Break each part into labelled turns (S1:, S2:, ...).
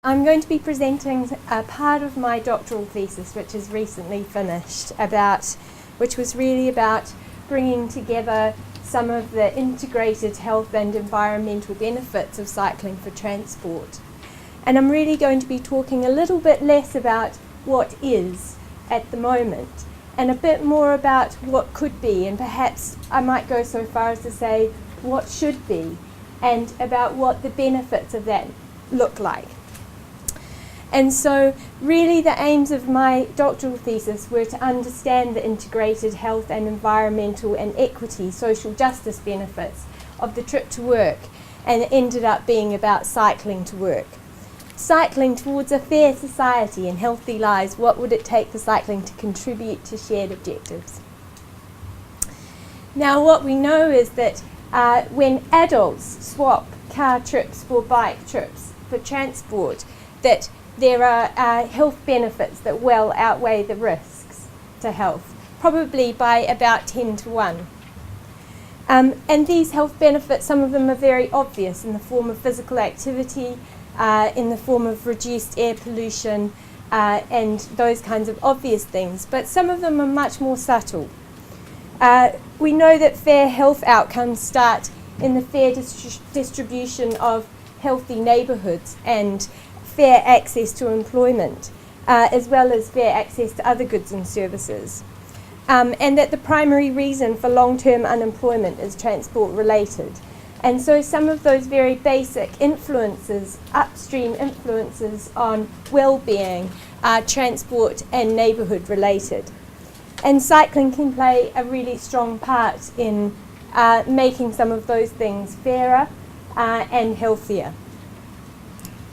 S1: I'm going to be presenting a part of my doctoral thesis, which is recently finished, which was really about bringing together some of the integrated health and environmental benefits of cycling for transport. And I'm really going to be talking a little bit less about what is at the moment and a bit more about what could be, and perhaps I might go so far as to say what should be, and about what the benefits of that look like. And so really the aims of my doctoral thesis were to understand the integrated health and environmental and equity, social justice benefits of the trip to work, and it ended up being about cycling to work. Cycling towards a fair society and healthy lives, what would it take for cycling to contribute to shared objectives? Now what we know is that when adults swap car trips for bike trips for transport, that there are health benefits that well outweigh the risks to health, probably by about 10 to 1. And these health benefits, some of them are very obvious in the form of physical activity, in the form of reduced air pollution, and those kinds of obvious things, but some of them are much more subtle. We know that fair health outcomes start in the fair distribution of healthy neighbourhoods and fair access to employment, as well as fair access to other goods and services. And that the primary reason for long-term unemployment is transport related. And so some of those very basic influences, upstream influences on well-being, are transport and neighbourhood related. And cycling can play a really strong part in making some of those things fairer and healthier.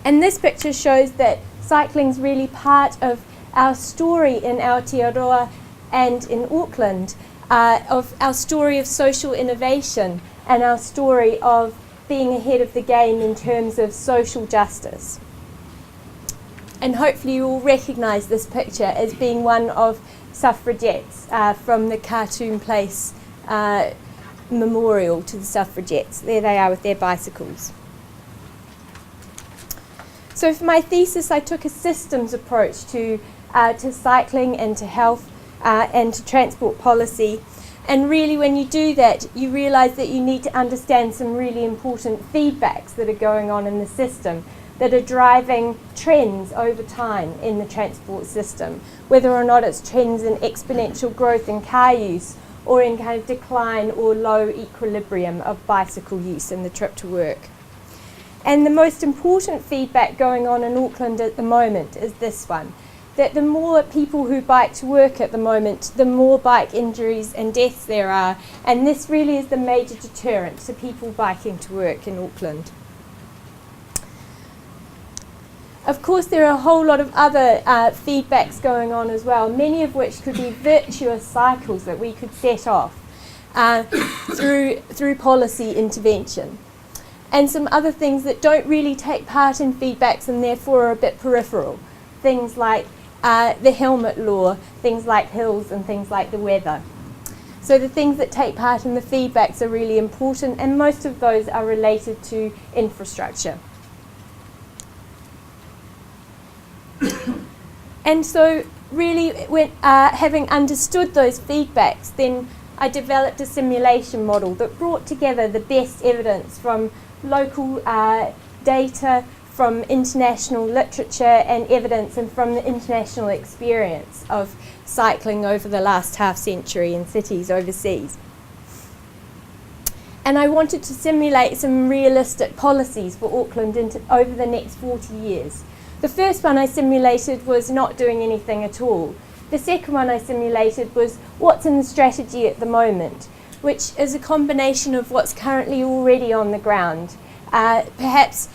S1: And this picture shows that cycling is really part of our story in Aotearoa and in Auckland, of our story of social innovation and our story of being ahead of the game in terms of social justice. And hopefully you will recognise this picture as being one of suffragettes from the Cartoon Place memorial to the suffragettes. There they are with their bicycles. So for my thesis, I took a systems approach to cycling and to health and to transport policy. And really when you do that, you realise that you need to understand some really important feedbacks that are going on in the system that are driving trends over time in the transport system, whether or not it's trends in exponential growth in car use or in kind of decline or low equilibrium of bicycle use in the trip to work. And the most important feedback going on in Auckland at the moment is this one, that the more people who bike to work at the moment, the more bike injuries and deaths there are, and this really is the major deterrent to people biking to work in Auckland. Of course, there are a whole lot of other feedbacks going on as well, many of which could be virtuous cycles that we could set off through policy intervention. And some other things that don't really take part in feedbacks and therefore are a bit peripheral. Things like the helmet law, things like hills and things like the weather. So the things that take part in the feedbacks are really important, and most of those are related to infrastructure. And so really when, having understood those feedbacks, then I developed a simulation model that brought together the best evidence from local data, from international literature and evidence, and from the international experience of cycling over the last half century in cities overseas. And I wanted to simulate some realistic policies for Auckland over the next 40 years. The first one I simulated was not doing anything at all. The second one I simulated was what's in the strategy at the moment, which is a combination of what's currently already on the ground, perhaps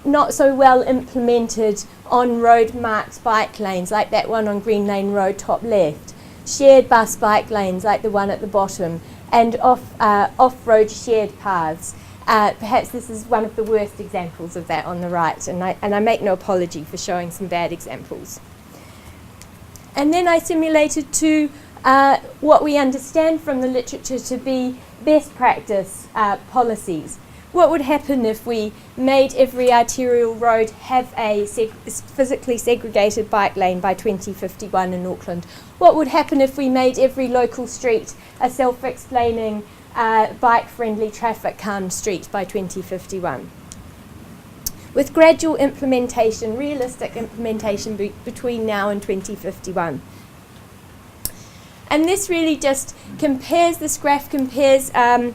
S1: not so well implemented on-road marked bike lanes like that one on Green Lane Road top left, shared bus bike lanes like the one at the bottom, and off-road shared paths. Perhaps this is one of the worst examples of that on the right, and I make no apology for showing some bad examples. And then I simulated what we understand from the literature to be best practice policies, what would happen if we made every arterial road have a physically segregated bike lane by 2051 in Auckland? What would happen if we made every local street a self-explaining bike-friendly traffic calm street by 2051? With gradual implementation, realistic implementation between now and 2051. And this really just compares, this graph compares the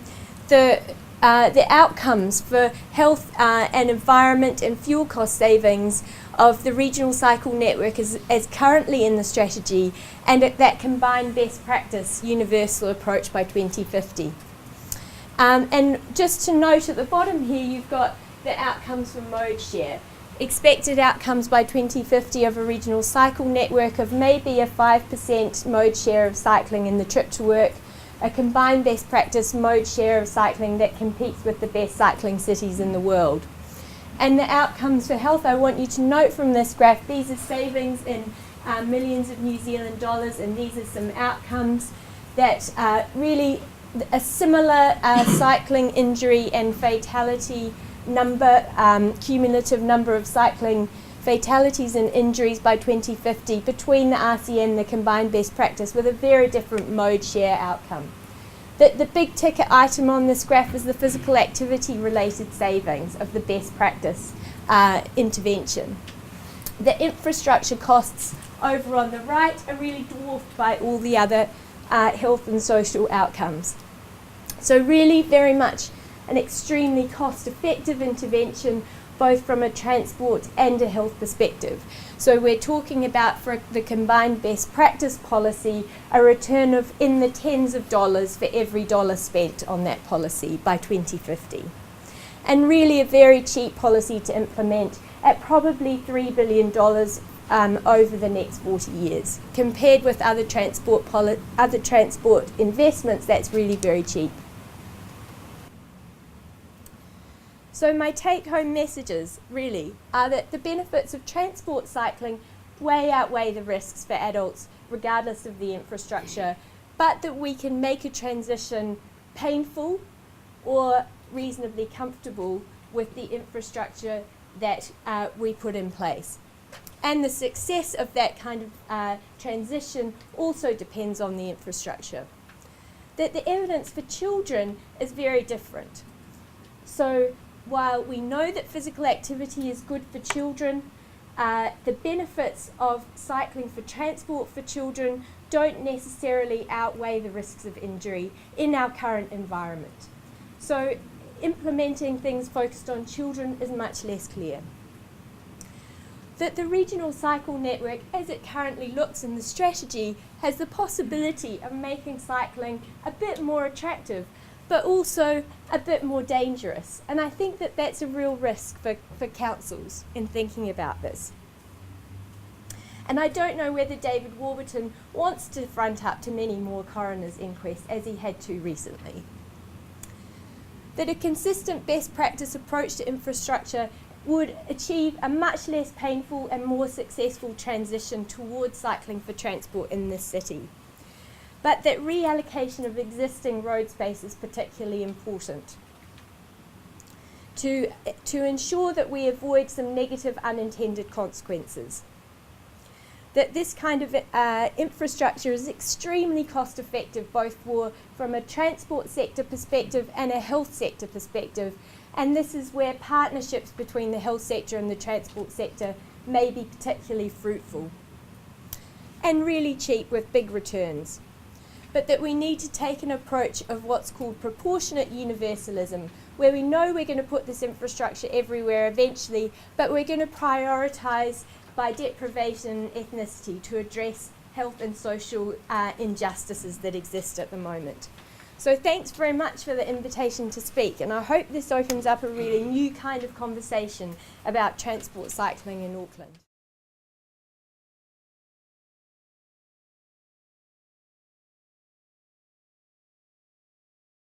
S1: outcomes for health and environment and fuel cost savings of the regional cycle network as currently in the strategy, and that combined best practice universal approach by 2050. And just to note at the bottom here, you've got the outcomes for mode share. Expected outcomes by 2050 of a regional cycle network of maybe a 5% mode share of cycling in the trip to work, a combined best practice mode share of cycling that competes with the best cycling cities in the world. And the outcomes for health, I want you to note from this graph, these are savings in millions of New Zealand dollars, and these are some outcomes that really a similar cycling injury and fatality number, cumulative number of cycling fatalities and injuries by 2050 between the RCN and the combined best practice, with a very different mode share outcome. The big ticket item on this graph is the physical activity related savings of the best practice intervention. The infrastructure costs over on the right are really dwarfed by all the other health and social outcomes. So really very much an extremely cost-effective intervention, both from a transport and a health perspective. So we're talking about, for the combined best practice policy, a return of in the tens of dollars for every dollar spent on that policy by 2050. And really a very cheap policy to implement at probably $3 billion over the next 40 years. Compared with other transport investments, that's really very cheap. So my take-home messages really are that the benefits of transport cycling way outweigh the risks for adults regardless of the infrastructure, but that we can make a transition painful or reasonably comfortable with the infrastructure that we put in place. And the success of that kind of transition also depends on the infrastructure. That the evidence for children is very different. So while we know that physical activity is good for children, the benefits of cycling for transport for children don't necessarily outweigh the risks of injury in our current environment. So implementing things focused on children is much less clear. That the regional cycle network, as it currently looks in the strategy, has the possibility of making cycling a bit more attractive, but also a bit more dangerous. And I think that that's a real risk for councils in thinking about this. And I don't know whether David Warburton wants to front up to many more coroner's inquests, as he had to recently. That a consistent best practice approach to infrastructure would achieve a much less painful and more successful transition towards cycling for transport in this city. But that reallocation of existing road space is particularly important to ensure that we avoid some negative unintended consequences. That this kind of infrastructure is extremely cost effective, both from a transport sector perspective and a health sector perspective, and this is where partnerships between the health sector and the transport sector may be particularly fruitful. And really cheap with big returns. But that we need to take an approach of what's called proportionate universalism, where we know we're going to put this infrastructure everywhere eventually, but we're going to prioritise by deprivation and ethnicity to address health and social injustices that exist at the moment. So thanks very much for the invitation to speak, and I hope this opens up a really new kind of conversation about transport cycling in Auckland.